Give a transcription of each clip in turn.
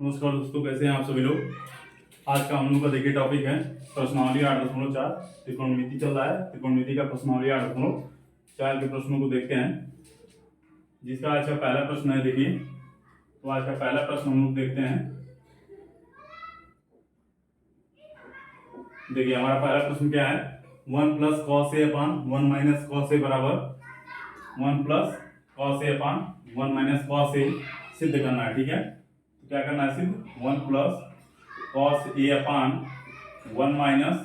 नमस्कार दोस्तों, कैसे हैं आप सभी लोग। आज का हम लोग का देखिए टॉपिक है प्रश्नावली 8.4 त्रिकोणमिति चल रहा है। त्रिकोणमिति का प्रश्नावली 8.4 के प्रश्नों को देखते हैं, जिसका आज का पहला प्रश्न है। देखिए, तो आज का पहला प्रश्न हम लोग देखते हैं। देखिए, हमारा पहला प्रश्न क्या है, 1 plus cos A upon 1 minus cos ए बराबर 1 plus cos A upon 1 minus cos ए सिद्ध करना है। ठीक है, तो क्या करना है, सिद्ध 1 plus cos A upon 1 minus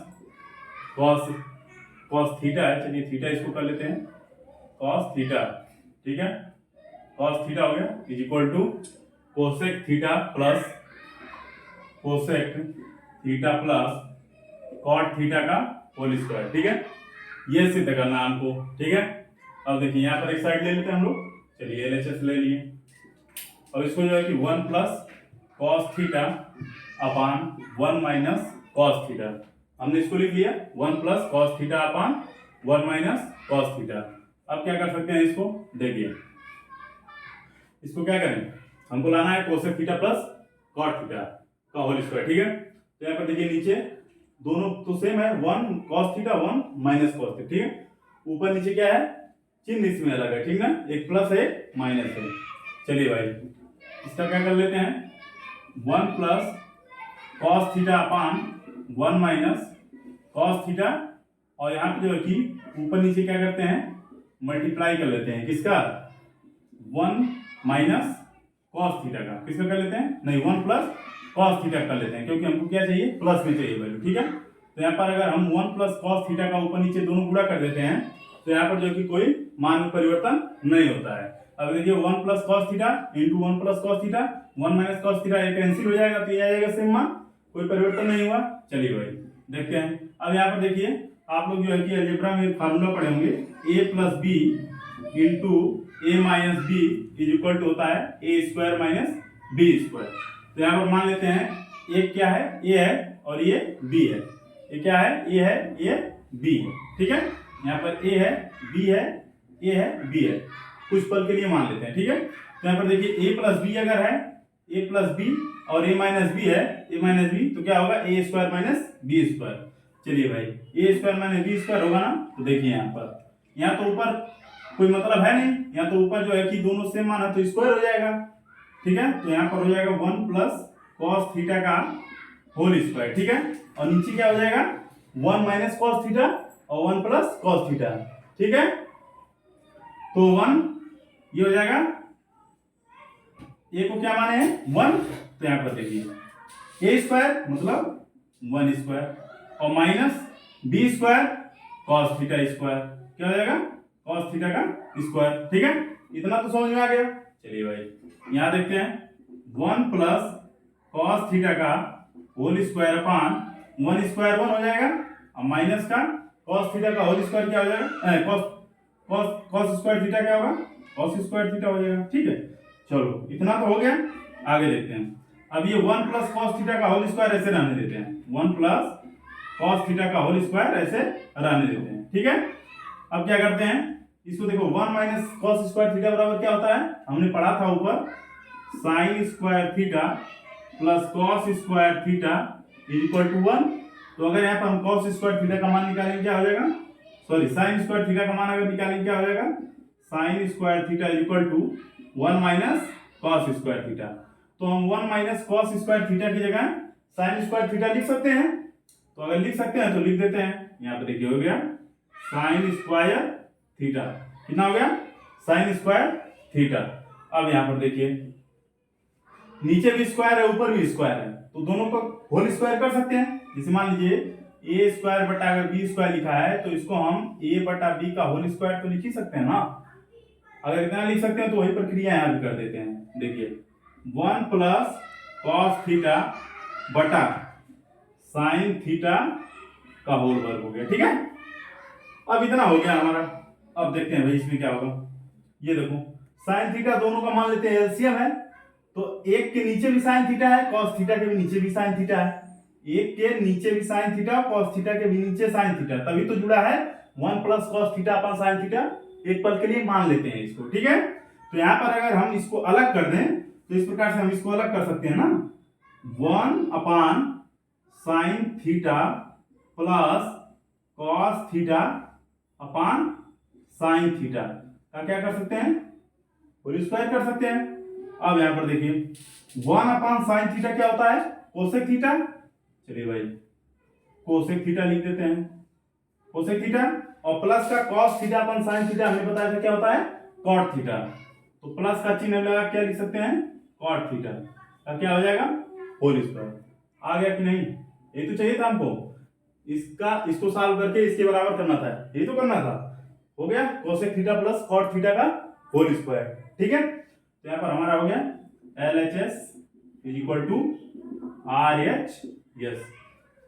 cos cos theta है। चलिए थीटा इसको कर लेते हैं, कॉस थीटा। ठीक है, कॉस थीटा हो गया is equal to cosec theta plus cosec theta plus cot theta का होल स्क्वायर। ठीक है, ये सिद्ध करना है हमको। ठीक है, अब देखिए यहाँ पर एक साइड ले लेते हैं हम लोग। चलिए LHS ले लिए, और इसको जो है कि 1 plus cos theta upon 1 minus cos theta, हमने इसको लिख लिया 1 plus cos theta upon 1 minus cos theta. अब क्या कर सकते हैं, इसको देखिए, इसको क्या करें, हमको लाना है cosec theta plus cot theta का होल स्क्वायर। ठीक है, तो यहाँ पर देखिए नीचे दोनों तो सेम है, 1 cos theta 1 minus cos theta. ठीक है, ऊपर नीचे क्या है, चिन्ह इसमें अलग है। ठीक है, एक प्लस है एक माइनस है। चलिए भाई, इसका क्या कर लेते हैं, 1 plus cos theta upon 1 minus cos theta, और यहाँ पे जो है कि ऊपर नीचे क्या करते हैं, मल्टीप्लाई कर लेते हैं। किसका, 1 माइनस कॉस थीटा का। किसका कर लेते हैं, नहीं 1 प्लस कॉस थीटा कर लेते हैं, क्योंकि हमको क्या चाहिए, प्लस में चाहिए वैल्यू। ठीक है, तो यहाँ पर अगर हम 1 प्लस कॉस थीटा का ऊपर नीचे दोनों गुणा कर देते हैं, तो यहाँ पर जो कि कोई मान में परिवर्तन नहीं होता है। अब देखिए 1 plus cos theta into 1 plus cos theta, 1 minus cos theta ये कैंसिल हो जाएगा, तो ये आएगा सेम मान, कोई परिवर्तन नहीं हुआ। चलिए भाई देखते हैं। अब यहाँ पर देखिए, आप लोग जो है कि अलजेब्रा में फार्मूला पढ़े होंगे, a plus B into A minus B is equal to होता है A square minus B square. तो यहाँ पर मान लेते हैं एक क्या है, ए है और ये बी है। ये क्या है, ए है, ये बी है। ठीक है, यहाँ पर ए है, बी है, ए है, बी है, कुछ पल के लिए मान लेते हैं। ठीक है, तो यहाँ पर देखिए a प्लस बी अगर है, a प्लस बी और a माइनस बी है, a माइनस बी, तो क्या होगा, ए स्क्वायर माइनस बी स्क्वायर। चलिए भाई, ए स्क्वायर माइनस बी स्क्वायर होगा ना, तो देखिए यहाँ पर, यहाँ तो ऊपर कोई मतलब है नहीं, यहाँ तो ऊपर जो है कि दोनों सेम मान है तो स्क्वायर हो जाएगा। ठीक है, तो यहाँ पर हो जाएगा 1 प्लस कॉस थीटा का होल स्क्वायर। ठीक है, और नीचे क्या हो जाएगा, 1 माइनस कॉस थीटा और 1 प्लस कॉस थीटा। ठीक है, तो 1 ये हो जाएगा, ए को क्या माने हैं 1, तो यहाँ पर देखिए ए स्क्वायर मतलब 1 स्क्वायर और minus B square cos theta square, क्या हो जाएगा, कॉस थीटा का स्क्वायर। ठीक है, इतना तो समझ में आ गया। चलिए भाई यहाँ देखते हैं, 1 प्लस कॉस थीटा का होल स्क्वायर अपान 1 स्क्वायर 1 हो जाएगा, और माइनस का कॉस थीटा का होल स्क्वायर क्या हो जाएगा, cos cos cos square theta क्या होगा, कॉस स्क्वायर थीटा हो जाएगा। ठीक है, चलो इतना तो हो गया, आगे देखते हैं। अब ये 1 प्लस कॉस थीटा का होल स्क्वायर ऐसे रहने देते हैं, 1 प्लस कॉस थीटा का होल स्क्वायर ऐसे रहने देते हैं। ठीक है, अब क्या करते हैं, इसको देखो 1 माइनस कॉस स्क्वायर थीटा बराबर क्या होता है, हमने पढ़ा था ऊपर, sine square theta plus cos square theta is equal to 1। तो अगर यहाँ पर हम कॉस स्क्वायर थीटा का मान निकालेंगे क्या हो जाएगा, सॉरी साइन स्क्वायर थीटा का मान अगर निकालेंगे क्या हो जाएगा, sine square theta is equal to 1 minus cos square theta. तो हम 1 माइनस कॉस स्क्वायर थीटा की जगह साइन स्क्वायर थीटा लिख सकते हैं, तो अगर लिख सकते हैं तो लिख देते हैं। यहाँ पे देखिए हो गया साइन स्क्वायर थीटा, कितना हो गया, साइन स्क्वायर थीटा। अब यहाँ पर देखिए नीचे भी स्क्वायर है ऊपर भी स्क्वायर है, तो दोनों को होल स्क्वायर कर सकते हैं। जैसे मान लीजिए ए स्क्वायर बटा अगर बी स्क्वायर लिखा है, तो इसको हम ए बटा बी का होल स्क्वायर तो लिख ही सकते हैं ना। अगर इतना लिख सकते हैं तो वही प्रक्रिया यहाँ भी कर देते हैं। देखिए 1 प्लस कॉस थीटा बटा साइन थीटा का होल वर्ग हो गया। ठीक है, अब इतना हो गया हमारा। अब देखते हैं भाई इसमें क्या होगा, ये देखो साइन थीटा दोनों का मान लेते हैं एलसीएम है, तो एक के नीचे भी साइन थीटा है, कॉस थीटा के भी नीचे भी साइन थीटा है, एक के नीचे भी साइन थीटा, कॉस थीटा के भी नीचे साइन थीटा, तभी तो जुड़ा है 1 प्लस कॉस थीटा अपन साइन थीटा। एक पल के लिए मान लेते हैं इसको। ठीक है, तो यहाँ पर अगर हम इसको अलग कर दें तो इस प्रकार से हम इसको अलग कर सकते हैं ना, 1/sin θ प्लस cos θ अपान sin θ का क्या कर सकते हैं, होल स्क्वायर कर सकते हैं। अब यहां पर देखिए 1/sin θ क्या होता है, कोसेक थीटा। चलिए भाई कोसेक थीटा लिख देते हैं, कोसेक थीटा, और प्लस का cos θ अपन sin θ हमने बताया था क्या होता है, cot थीटा। तो प्लस का चिन्ह लगा क्या लिख सकते हैं, cot थीटा का क्या हो जाएगा, होल स्क्वायर। आ गया कि नहीं, ये तो चाहिए था हमको, इसको सॉल्व करके इसके बराबर करना था, ये तो करना था। हो गया cosec theta plus cot theta का होल स्क्वायर। ठीक है, तो यहां पर हमारा हो गया LHS is equal to RHS।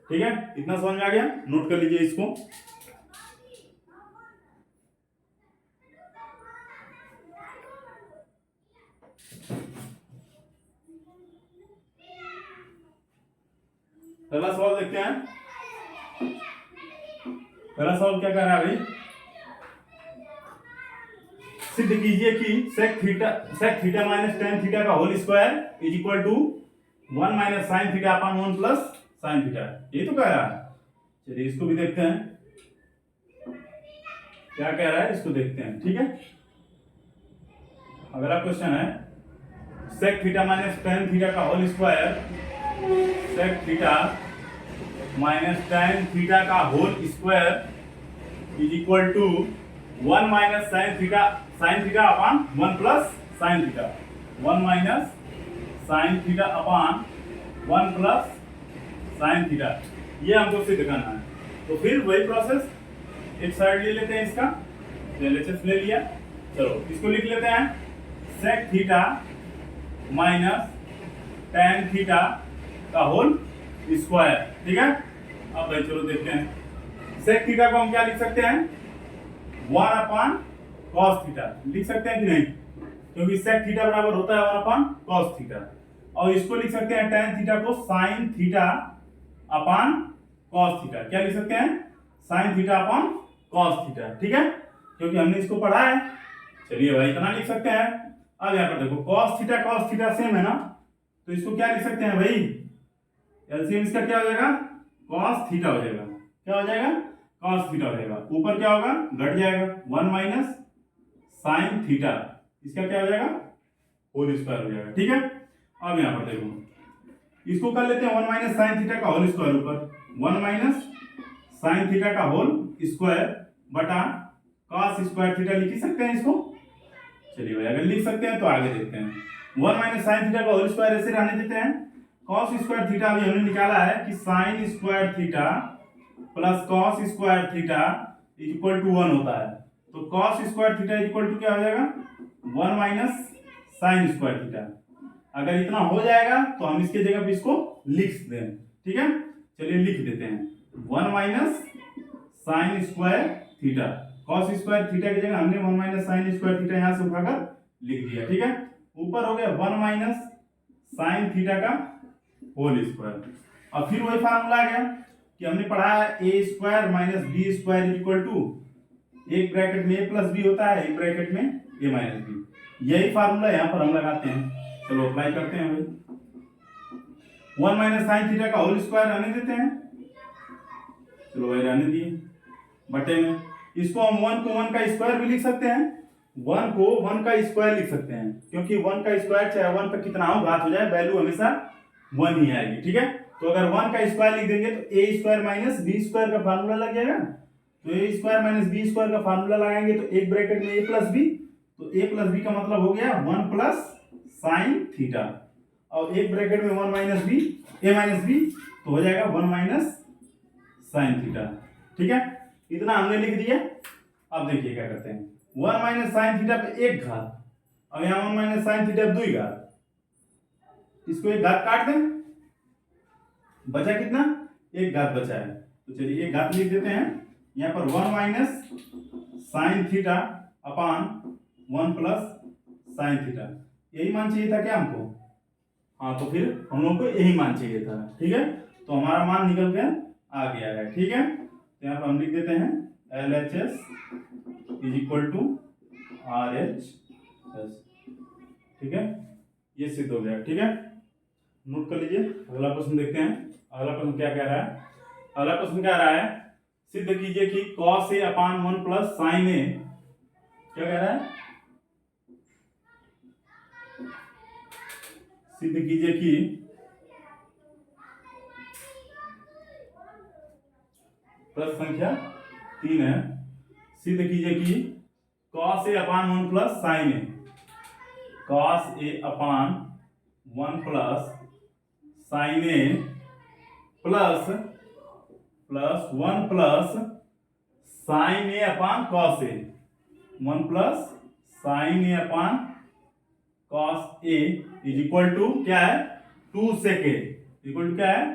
ठीक है, इतना समझ में आ गया, नोट कर लीजिए इसको। पहला सवाल देखते हैं। पहला सवाल क्या कह रहा है भाई, सिद्ध कीजिए कि sec theta minus tan theta का whole square is equal to 1 minus sin theta upon 1 plus sin theta. ये तो कह रहा है, चलिए इसको भी देखते हैं क्या कह रहा है, इसको देखते हैं। ठीक है, अगला क्वेश्चन है sec theta minus tan theta का whole square, sec theta minus tan theta का whole square is equal to 1 minus sin theta upon 1 plus sin theta, 1 minus sin theta upon 1 plus sin theta, ये हमको सिद्ध करना है। तो फिर वही प्रोसेस, एक साइड ले लेते हैं इसका, LHS ले लिया, चलो इसको लिख लेते हैं sec theta minus tan theta का होल स्क्वायर। ठीक है, अब भाई चलो देखते हैं sec थीटा को हम क्या लिख सकते हैं, 1 अपॉन cos थीटा लिख सकते हैं कि नहीं, क्योंकि sec थीटा बराबर होता है 1 अपॉन cos थीटा। और इसको लिख सकते हैं tan थीटा को sin theta upon cos theta, क्या लिख सकते हैं, sin theta upon cos theta. ठीक है, क्योंकि हमने इसको पढ़ा है। चलिए भाई इतना लिख सकते हैं। अब यहाँ पर देखो cos थीटा सेम है ना, तो इसको क्या लिख सकते हैं भाई, एलसीएम इसका क्या हो जाएगा, cos थीटा हो जाएगा। क्या हो जाएगा, cos थीटा हो जाएगा। ऊपर क्या होगा, घट जाएगा 1 माइनस sin थीटा, इसका क्या हो जाएगा, होल स्क्वायर हो जाएगा। ठीक है, अब यहाँ पर देखो इसको कर लेते हैं 1 माइनस sin थीटा का होल स्क्वायर, ऊपर 1 माइनस sin थीटा का होल स्क्वायर बटा cos स्क्वायर थीटा लिख ही सकते हैं इसको। चलिए भाई अगर लिख सकते हैं तो आगे देखते हैं। 1 माइनस sin थीटा का होल स्क्वायर ऐसे रहने देते हैं। cos स्क्वायर थीटा अभी हमने निकाला है कि sin square theta plus cos square theta is equal to 1 होता है। तो cos square theta is equal to क्या हो जाएगा, 1 माइनस sin स्क्वायर थीटा। अगर इतना हो जाएगा तो हम इसके जगह पे इसको लिख दें। ठीक है, चलिए लिख देते हैं 1 minus sin square theta, cos square theta की जगह हमने 1 माइनस sin स्क्वायर थीटा यहां से उठाकर लिख दिया। ठीक है, ऊपर हो गया 1 माइनस sin थीटा का होल स्क्वायर। और फिर वही फार्मूला आ गया कि हमने पढ़ा है a square minus b square is equal to, एक ब्रैकेट में a प्लस b होता है, एक ब्रैकेट में a माइनस b। यही फार्मूला यहाँ पर हम लगाते हैं। चलो अप्लाई करते हैं भाई। 1 माइनस sin थीटा का होल स्क्वायर रहने देते हैं, चलो भाई रहने दिए, बटे में इसको हम 1 को 1 का स्क्वायर भी लिख सकते हैं, 1 को 1 का स्क्वायर लिख सकते हैं, क्योंकि 1 का स्क्वायर चाहे 1 पर कितना हो घात हो जाए वैल्यू हमेशा 1 ही आएगी। ठीक है, तो अगर 1 का स्क्वायर लिख देंगे तो a square minus b square का फार्मूला लग जाएगा। तो a square minus b square का फार्मूला लगाएंगे तो एक ब्रैकेट में a प्लस b, तो a प्लस b का मतलब हो गया 1 प्लस sin थीटा, और एक ब्रैकेट में 1 minus b a minus b, तो हो जाएगा 1 माइनस sin थीटा। ठीक है, इतना हमने लिख दिया। अब देखिए क्या करते हैं, 1 माइनस sin थीटा पे एक घात, और यहाँ 1 माइनस sin थीटा पे 2 घात, इसको एक घात काट दें, बचा कितना, एक घात बचा है। तो चलिए एक घात लिख देते हैं, यहाँ पर 1 minus sin theta upon 1 plus sin theta. यही मान चाहिए था क्या हमको, हाँ तो फिर हम लोग को यही मान चाहिए था। ठीक है, तो हमारा मान निकल के आ गया है। ठीक है, तो यहाँ पर हम लिख देते हैं LHS is equal to RHS। ठीक है, ये सिद्ध हो गया। ठीक है, नोट कर लीजिए। अगला प्रश्न देखते हैं। अगला प्रश्न क्या कह रहा है। अगला प्रश्न क्या रहा है, सिद्ध कीजिए कि cos a upon 1 plus sine A, क्या कह रहा है, सिद्ध कीजिए कि प्रश्न संख्या 3 है, सिद्ध कीजिए कि cos a upon 1 plus sine A, cos a upon 1 plus sine A plus 1 plus sine A upon cos A, 1 plus sine A upon cos A is equal to क्या है, 2 sec ए, इक्वल टू क्या है,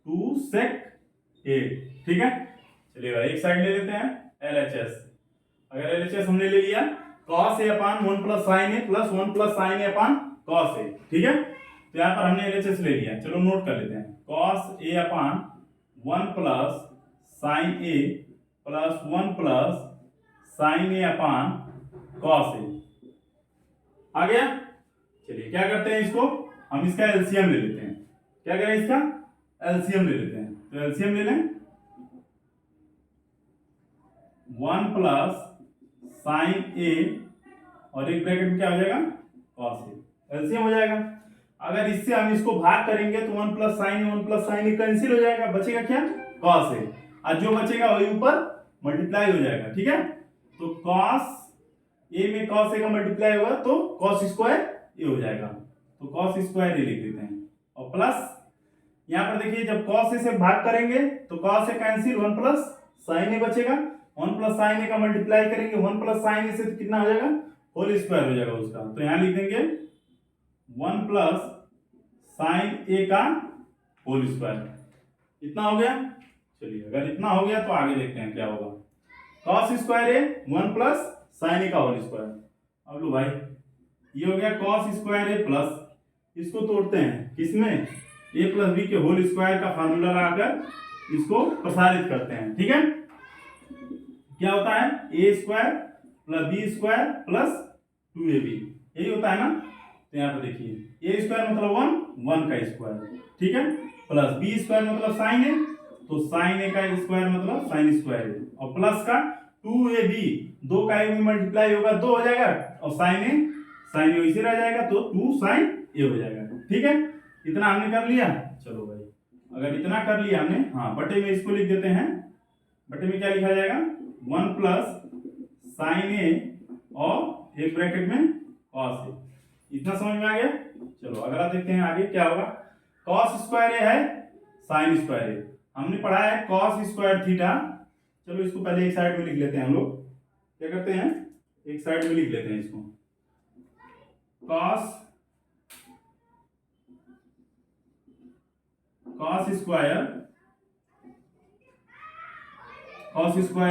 2 sec ए। ठीक है, चलिए भाई एक side ले लेते हैं LHS। अगर LHS हमने ले लिया cos A upon 1 plus sine A plus 1 plus sine A upon cos A, ठीक है, तो यहाँ पर हमने LHS ले लिया। चलो नोट कर लेते हैं, cos A upon 1 plus sine A plus 1 plus sine A upon cos ए आ गया। चलिए क्या करते हैं, इसको हम इसका एलसीएम ले लेते हैं। क्या करें, इसका एलसीएम ले लेते हैं। तो एलसीएम ले लें, 1 प्लस साइन ए और एक ब्रैकेट में क्या हो जाएगा, कॉस ए, एलसीएम हो जाएगा। अगर इससे हम इसको भाग करेंगे तो 1 प्लस साइन ए 1 प्लस साइन ए कैंसिल हो जाएगा, बचेगा क्या, कॉस ए, और जो बचेगा वही ऊपर मल्टीप्लाई हो जाएगा। ठीक है, तो कॉस ए में कॉस ए का मल्टीप्लाई होगा तो कॉस स्क्वायर ए हो जाएगा, तो कॉस स्क्वायर ए लिख देते हैं। और प्लस यहाँ पर देखिए, जब कॉस ए से भाग करेंगे तो cos A cancel, 1 plus sine ए बचेगा, 1 प्लस साइन ए का मल्टीप्लाई करेंगे 1 प्लस साइन ए से तो कितना हो जाएगा, होल स्क्वायर हो जाएगा उसका। तो यहाँ लिख देंगे 1 प्लस साइन ए का होल स्क्वायर। इतना हो गया। चलिए अगर इतना हो गया तो आगे देखते हैं क्या होगा। कॉस स्क्वायर ए 1 प्लस साइन ए का होल स्क्वायर। अब लो भाई, ये हो गया कॉस स्क्वायर ए प्लस, इसको तोड़ते हैं किसमें, ए प्लस बी के होल स्क्वायर का फार्मूला लगाकर इसको प्रसारित करते हैं। ठीक है, क्या होता है, A square plus B square plus 2ab, यही होता है ना। तो यहाँ पर देखिए, ए स्क्वायर मतलब 1 का स्क्वायर, ठीक है, प्लस बी स्क्वायर मतलब साइन ए, तो साइन ए का स्क्वायर मतलब साइन स्क्वायर ए, और प्लस का 2ab, 2 का ए में मल्टीप्लाई होगा 2 हो जाएगा, और साइन ए वैसे रह जाएगा तो 2 साइन ए हो जाएगा। ठीक है, इतना हमने कर लिया। चलो भाई, अगर इतना कर लिया हमने, हाँ, बटे में इसको लिख देते हैं। बटे में क्या लिखा जाएगा, 1 प्लस साइन ए और एक ब्रैकेट में कॉस ए। इतना समझ में आ गया। चलो अगला देखते हैं आगे क्या होगा। कॉस स्क्वायर ए है साइन स्क्वायर ए, हमने पढ़ा है कॉस स्क्वायर थीटा। चलो इसको पहले एक साइड में लिख लेते हैं हम लोग। क्या करते हैं, एक साइड में लिख लेते हैं इसको, कॉस स्क्वायर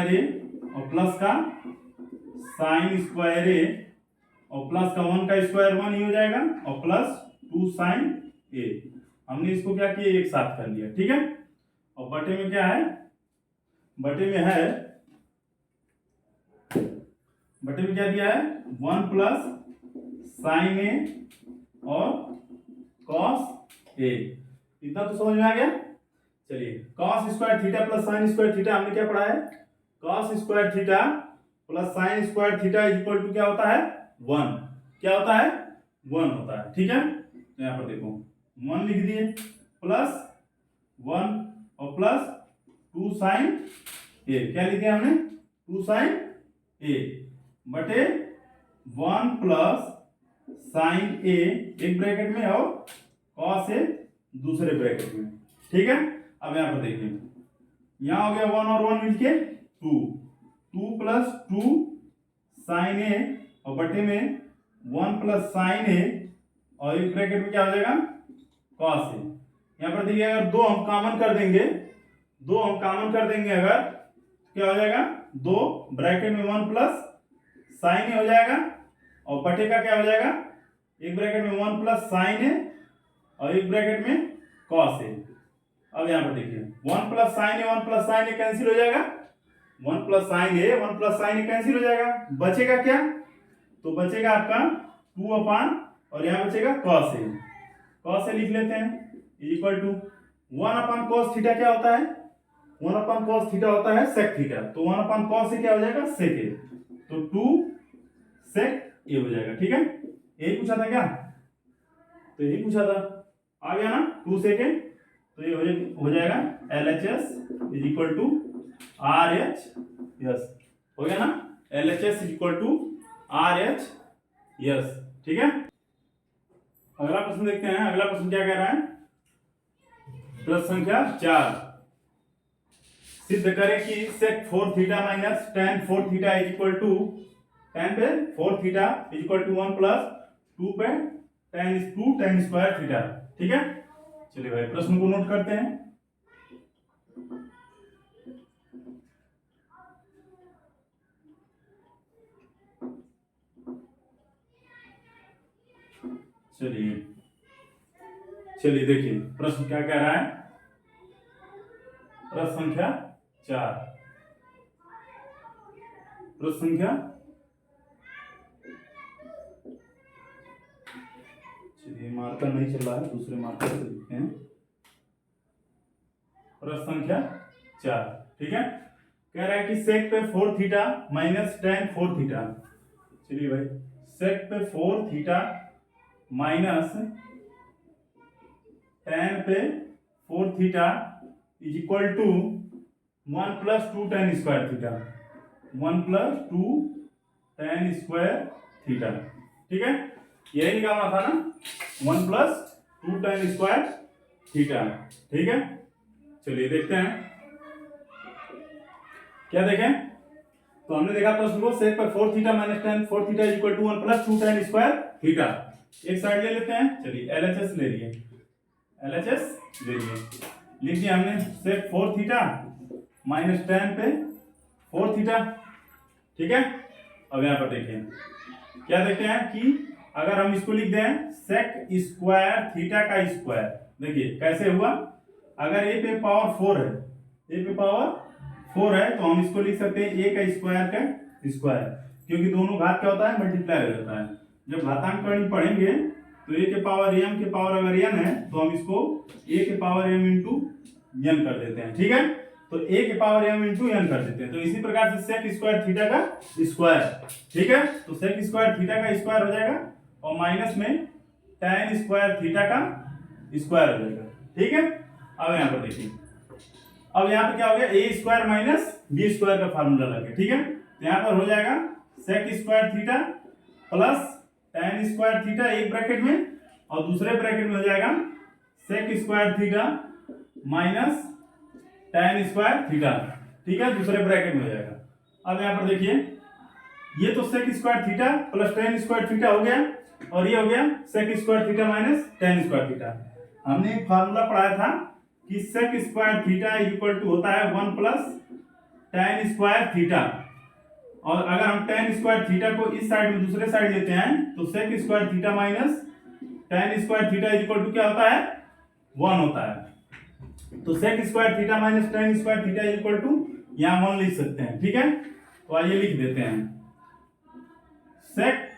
ए और प्लस का साइन स्क्वायर ए, और प्लस का 1 का स्क्वायर 1 ही हो जाएगा, और प्लस 2 साइन ए। हमने इसको क्या किया, एक साथ कर लिया। ठीक है, और बटे में क्या है, बटे में क्या दिया है, 1 प्लस साइन ए और कॉस ए। इतना तो समझ में आ गया। चलिए, cos square theta plus sine square theta हमने क्या पढ़ा है, cos square theta plus sine square theta is equal to क्या होता है, 1। क्या होता है, 1 होता है। ठीक है, तो यहाँ पर देखो 1 लिख दिए, प्लस 1 और प्लस 2 साइन ए, क्या लिखे हमने, 2 साइन ए बटे 1 प्लस साइन ए एक ब्रैकेट में और कॉस ए दूसरे ब्रैकेट में। ठीक है, अब यहाँ पर देखिए, यहाँ हो गया 1 और 1 मिलके 2 प्लस 2 साइन ए और बटे में 1 प्लस साइन ए और एक ब्रैकेट में क्या हो जाएगा, कॉस ए। यहाँ पर देखिए, अगर 2 हम कॉमन कर देंगे, अगर क्या हो जाएगा, 2 ब्रैकेट में 1 प्लस साइन ए हो जाएगा, और बटे का क्या हो जाएगा, एक ब्रैकेट में 1 प्लस साइन ए और एक ब्रैकेट में कॉस ए। अब यहाँ पर देखिए, 1 प्लस साइन ए कैंसिल हो जाएगा, 1 प्लस साइन ए कैंसिल हो जाएगा, बचेगा क्या, तो बचेगा आपका 2 अपान और यहाँ बचेगा कॉस ए। कॉस ए लिख लेते हैं इक्वल टू 1/cos थीटा क्या होता है, 1/cos थीटा होता है sec थीटा, तो 1/cos ए क्या हो जाएगा sec ए, तो 2 sec ए हो जाएगा। ठीक है, यही पूछा था क्या, तो यही पूछा था, आ गया ना 2 sec ए, तो ये हो जाएगा LHS is equal to RH S, हो गया ना, LHS is equal to RH S. ठीक है, अगला प्रश्न देखते हैं। अगला प्रश्न क्या कह रहा है, प्रश्न संख्या 4, सिद्ध करें कि sec 4 theta minus tan 4 theta is equal to, tan पे 4 theta is equal to 1 plus 2 पे tan स्क्वायर थीटा। ठीक है, चलिए भाई प्रश्न को नोट करते हैं। चलिए देखिए प्रश्न क्या कह रहा है, प्रश्न संख्या 4, प्रश्न संख्या, चलिए मार्कर नहीं चल रहा है, दूसरे मार्कर से लिखते हैं। प्रश्न संख्या 4, ठीक है, कह रहा है कि sec पे 4 थीटा माइनस tan 4 थीटा, चलिए भाई sec पे 4 थीटा माइनस tan पे 4 theta is equal to 1 plus 2 tan square theta, 1 plus 2 tan square theta. ठीक है, यही निकालना था ना, 1 प्लस 2 tan स्क्वायर थीटा। ठीक है, चलिए देखते हैं क्या देखें, तो हमने देखा प्रश्न को sec पर 4 theta minus tan 4 theta is equal to 1 plus 2 tan square theta, एक साइड ले लेते हैं। चलिए LHS ले लिए, LHS ले लिए, लिख दिया हमने sec 4 थीटा माइनस tan पे 4 थीटा। ठीक है, अब यहाँ पर देखिए क्या देखते हैं कि अगर हम इसको लिख दें sec स्क्वायर थीटा का स्क्वायर, देखिए कैसे हुआ, अगर a पे पावर 4 है, a पे पावर 4 है तो हम इसको लिख सकते हैं a का स्क्वायर का स्क्वायर, क्योंकि दोनों घात क्या होता है, मल्टीप्लाई हो जाता है। जब घातांक करण पढ़ेंगे तो a के पावर m के पावर अगर n है तो हम इसको a के पावर m इंटू n कर देते हैं। ठीक है, तो a के पावर m इंटू n कर देते हैं, तो इसी प्रकार से sec स्क्वायर थीटा का स्क्वायर। ठीक है, तो sec स्क्वायर थीटा का स्क्वायर हो जाएगा और माइनस में tan स्क्वायर थीटा का स्क्वायर हो जाएगा। ठीक है, अब यहाँ पर देखिए, अब यहाँ पे क्या हो गया, a square minus b square का फार्मूला लगे। ठीक है, तो यहाँ पर हो जाएगा sec square theta plus tan square theta एक ब्रैकेट में, और दूसरे ब्रैकेट में हो जाएगा sec square theta minus tan square theta. ठीक है, दूसरे ब्रैकेट में हो जाएगा। अब यहाँ पर देखिए, ये तो sec square theta plus tan square theta हो गया, और ये हो गया sec square theta minus tan square theta. हमने एक फार्मूला पढ़ाया था कि sec square theta equal to होता है 1 प्लस tan स्क्वायर थीटा, और अगर हम tan स्क्वायर थीटा को इस साइड में दूसरे साइड लेते हैं तो sec square theta minus tan square theta equal to क्या होता है, 1 होता है। तो sec square theta minus tan square theta equal to यहाँ 1 लिख सकते हैं। ठीक है, तो आइए लिख देते हैं, sec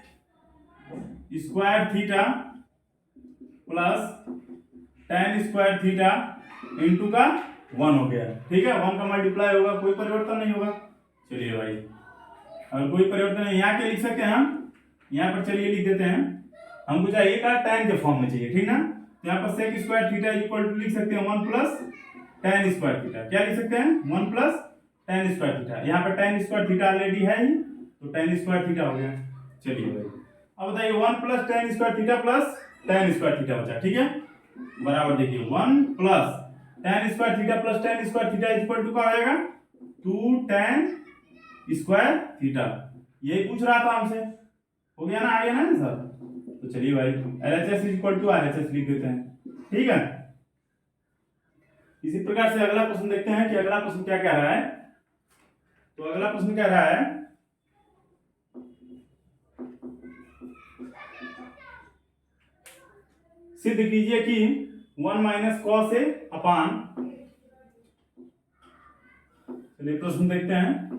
square theta plus tan square theta into का 1 हो गया। ठीक है, 1 का मल्टीप्लाई होगा, कोई परिवर्तन नहीं होगा। चलिए भाई, अगर कोई परिवर्तन नहीं, यहाँ के लिख सकते हैं हम, यहाँ पर चलिए लिख देते हैं, हमको चाहिए का tan के फॉर्म में चाहिए। ठीक ना, तो यहाँ पर sec square theta equal to लिख सकते हैं 1 प्लस tan स्क्वायर थीटा, क्या लिख सकते हैं, 1 प्लस tan स्क्वायर थीटा। यहाँ पर tan स्क्वायर थीटा ऑलरेडी है ही, तो tan स्क्वायर थीटा हो गया। चलिए भाई, अब बताइए 1 plus tan square theta plus tan square theta बचा। ठीक है, बराबर देखिए 1 plus tan square theta plus tan square theta equal to क्या हो जाएगा, 2 tan स्क्वायर थीटा। यही पूछ रहा था हमसे, हो गया ना, आ गया ना सर। तो चलिए भाई LHS इक्वल टू RHS लिख देते हैं। ठीक है, इसी प्रकार से अगला प्रश्न देखते हैं कि अगला प्रश्न क्या कह रहा है। तो अगला प्रश्न कह रहा है, सिद्ध कीजिए कि 1 माइनस कॉस ए अपान, चलिए प्रश्न देखते हैं।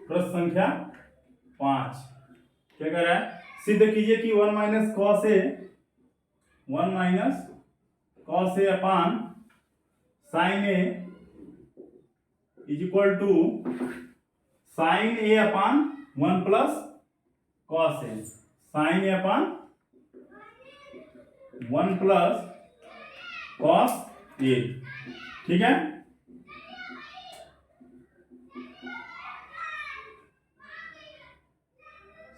प्रश्न संख्या 5। क्या कर रहा है, सिद्ध कीजिए कि 1 minus cos A upon sine A is equal to sine A upon 1 plus cos A, sine A upon 1 plus cos A. ठीक है,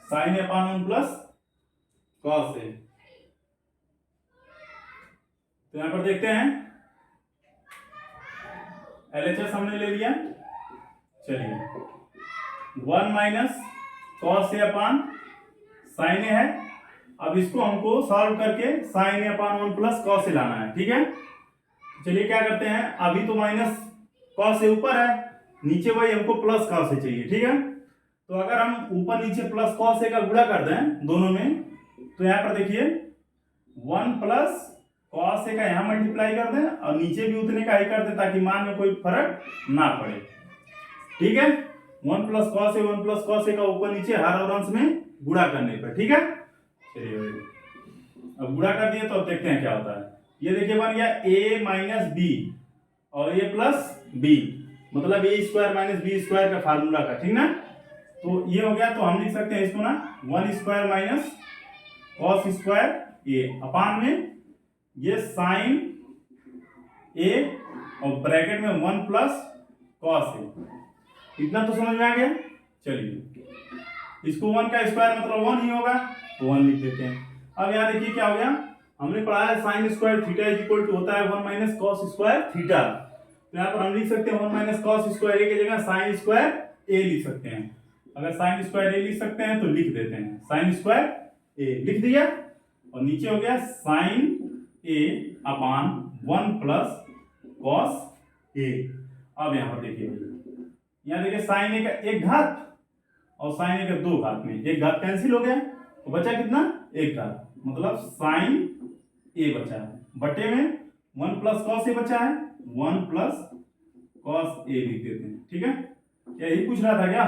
sine A upon 1 plus cos A. तो यहां पर देखते हैं, LHS हमने ले लिया। चलिए 1 minus cos A upon sine ए है। अब इसको हमको सॉल्व करके sign A upon 1 plus cos ए लाना है। ठीक है, चलिए क्या करते हैं, अभी तो माइनस कॉस ए ऊपर है, नीचे वही हमको प्लस कॉस ए चाहिए। ठीक है, तो अगर हम ऊपर नीचे प्लस कॉस ए का गुणा कर दें दोनों में, तो यहां पर देखिए 1 प्लस कॉस ए का यहां मल्टीप्लाई कर दें और नीचे भी उतने का ही कर दें ताकि मान में कोई फर्क ना पड़े। ठीक है, 1 plus cos A 1 plus cos ए का ऊपर नीचे हर और अंश में गुणा करने पर। ठीक है, चलिए अब गुणा कर दिए तो अब देखते हैं क्या होता है। ये देखिए बन गया a माइनस बी और a प्लस बी, मतलब a square minus B square का फार्मूला का। ठीक ना, तो ये हो गया। तो हम लिख सकते हैं इसको ना 1 स्क्वायर माइनस कॉस स्क्वायर ए अपान में ये साइन ए और ब्रैकेट में 1 प्लस कॉस ए। इतना तो समझ में आ गया। चलिए इसको 1 का स्क्वायर मतलब 1 ही होगा, तो 1 लिख देते हैं। अब यहाँ देखिए क्या हो गया, हमने पढ़ा है sine square theta is equal to होता है 1 माइनस कॉस स्क्वायर थीटा। तो यहाँ पर हम लिख सकते हैं 1 माइनस कॉस स्क्वायर ए की जगह साइन स्क्वायर ए लिख सकते हैं। अगर साइन स्क्वायर ए लिख सकते हैं तो लिख देते हैं साइन स्क्वायर ए, लिख दिया। और नीचे हो गया sign A upon 1 plus cos ए। अब यहाँ पर देखिए, यहाँ देखिए साइन ए का 1 घात और साइन ए का 2 घात में 1 घात कैंसिल हो गया, तो बचा कितना 1 घात, मतलब साइन ए बचा है बटे में 1 प्लस कॉस ए बचा है, 1 प्लस कॉस ए लिख देते हैं। ठीक है, क्या यही पूछ रहा था क्या,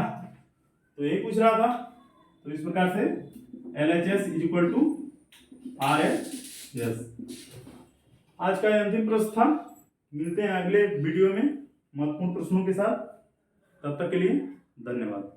तो यही पूछ रहा था। तो इस प्रकार से LHS is equal to RHS। आज का अंतिम प्रश्न था। मिलते हैं अगले वीडियो में महत्वपूर्ण प्रश्नों के साथ। तब तक के लिए धन्यवाद।